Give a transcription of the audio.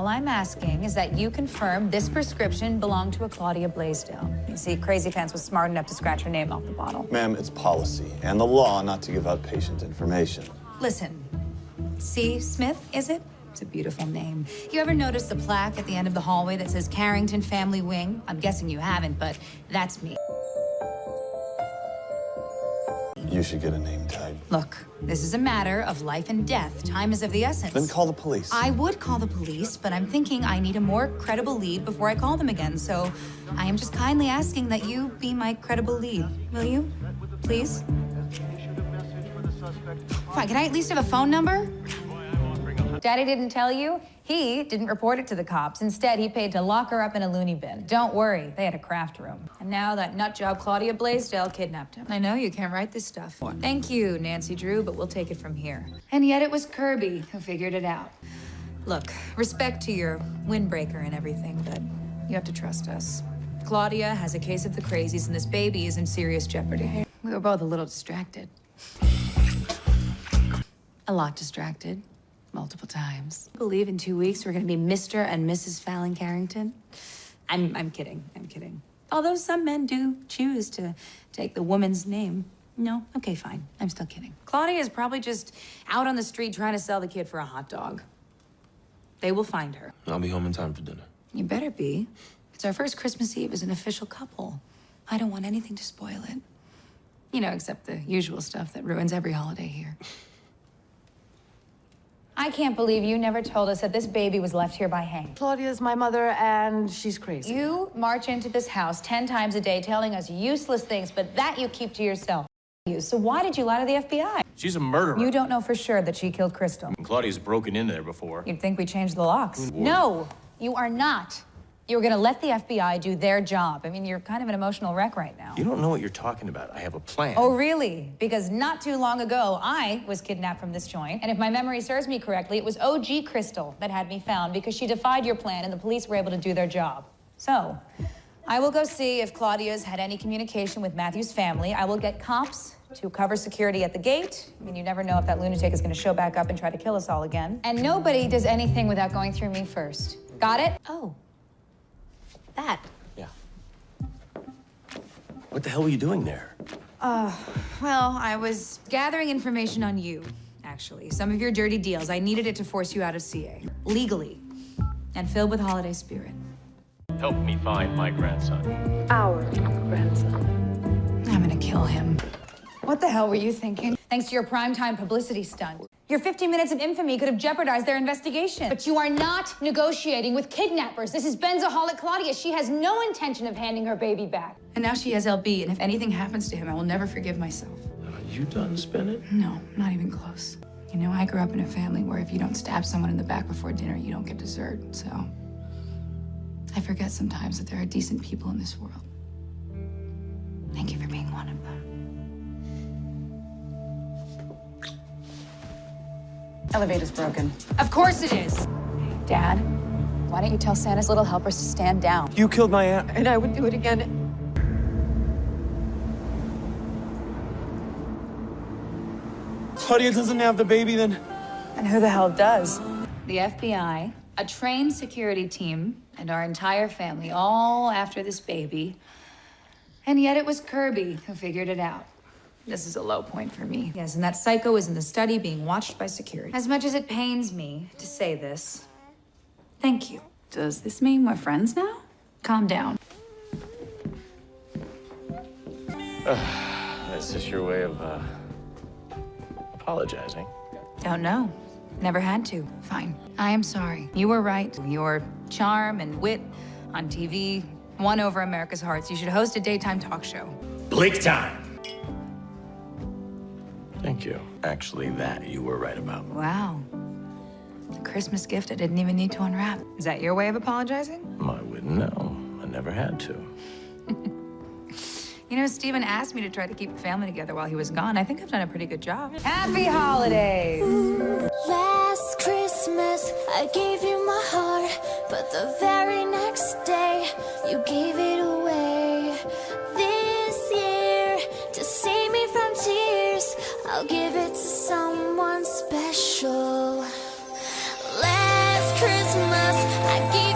All I'm asking is that you confirm this prescription belonged to a Claudia Blaisdell. You see, Crazy Pants was smart enough to scratch her name off the bottle. Ma'am, it's policy and the law not to give out patient information. Listen, C. Smith, is it? It's a beautiful name. You ever notice the plaque at the end of the hallway that says Carrington Family Wing? I'm guessing you haven't, but that's me. You should get a name tag. Look, this is a matter of life and death. Time is of the essence. Then call the police. I would call the police, but I'm thinking I need a more credible lead before I call them again. So I am just kindly asking that you be my credible lead. Will you? Please? Fine, can I at least have a phone number? Daddy didn't tell you? He didn't report it to the cops. Instead, he paid to lock her up in a loony bin. Don't worry, they had a craft room. And now that nutjob Claudia Blaisdell kidnapped him. I know you can't write this stuff. Thank you, Nancy Drew, but we'll take it from here. And yet it was Kirby who figured it out. Look, respect to your windbreaker and everything, but you have to trust us. Claudia has a case of the crazies, and this baby is in serious jeopardy. We were both a little distracted. A lot distracted. Multiple times. I believe in 2 weeks we're gonna be Mr. and Mrs. Fallon Carrington. I'm kidding, I'm kidding. Although some men do choose to take the woman's name. No, okay, fine, I'm still kidding. Claudia is probably just out on the street trying to sell the kid for a hot dog. They will find her. I'll be home in time for dinner. You better be. It's our first Christmas Eve as an official couple. I don't want anything to spoil it. You know, except the usual stuff that ruins every holiday here. I can't believe you never told us that this baby was left here by Hank. Claudia's my mother, and she's crazy. You march into this house 10 times a day telling us useless things, but that you keep to yourself. So why did you lie to the FBI? She's a murderer. You don't know for sure that she killed Crystal. Claudia's broken into there before. You'd think we changed the locks. No, you are not. You're gonna let the FBI do their job. I mean, you're kind of an emotional wreck right now. You don't know what you're talking about. I have a plan. Oh, really? Because not too long ago, I was kidnapped from this joint. And if my memory serves me correctly, it was OG Crystal that had me found because she defied your plan and the police were able to do their job. So, I will go see if Claudia's had any communication with Matthew's family. I will get cops to cover security at the gate. I mean, you never know if that lunatic is gonna show back up and try to kill us all again. And nobody does anything without going through me first. Got it? Oh. That. Yeah. What the hell were you doing there? Well, I was gathering information on you, actually. Some of your dirty deals. I needed it to force you out of CA. Legally. And filled with holiday spirit. Help me find my grandson. Our grandson. I'm gonna kill him. What the hell were you thinking? Thanks to your primetime publicity stunt. Your 15 minutes of infamy could have jeopardized their investigation. But you are not negotiating with kidnappers. This is Benzaholic Claudia. She has no intention of handing her baby back. And now she has LB, and if anything happens to him, I will never forgive myself. Are you done spinning? No, not even close. You know, I grew up in a family where if you don't stab someone in the back before dinner, you don't get dessert, so... I forget sometimes that there are decent people in this world. Thank you for being one of them. Elevator's broken. Of course it is. Dad, why don't you tell Santa's little helpers to stand down? You killed my aunt. And I would do it again. Claudia doesn't have the baby then? And who the hell does? The FBI, a trained security team, and our entire family, all after this baby. And yet it was Kirby who figured it out. This is a low point for me. Yes, and that psycho is in the study being watched by security. As much as it pains me to say this, thank you. Does this mean we're friends now? Calm down. Is this your way of, apologizing? Don't know. Never had to. Fine. I am sorry. You were right. Your charm and wit on TV won over America's hearts. You should host a daytime talk show. Blake time! Thank you. Actually, that you were right about. Wow. A Christmas gift I didn't even need to unwrap. Is that your way of apologizing? I wouldn't know. I never had to. You know, Stephen asked me to try to keep the family together while he was gone. I think I've done a pretty good job. Happy holidays! Last Christmas, I gave you my heart, but the very next day, you gave it away. This year, to save me from tears, I'll give it to someone special. Last Christmas, I give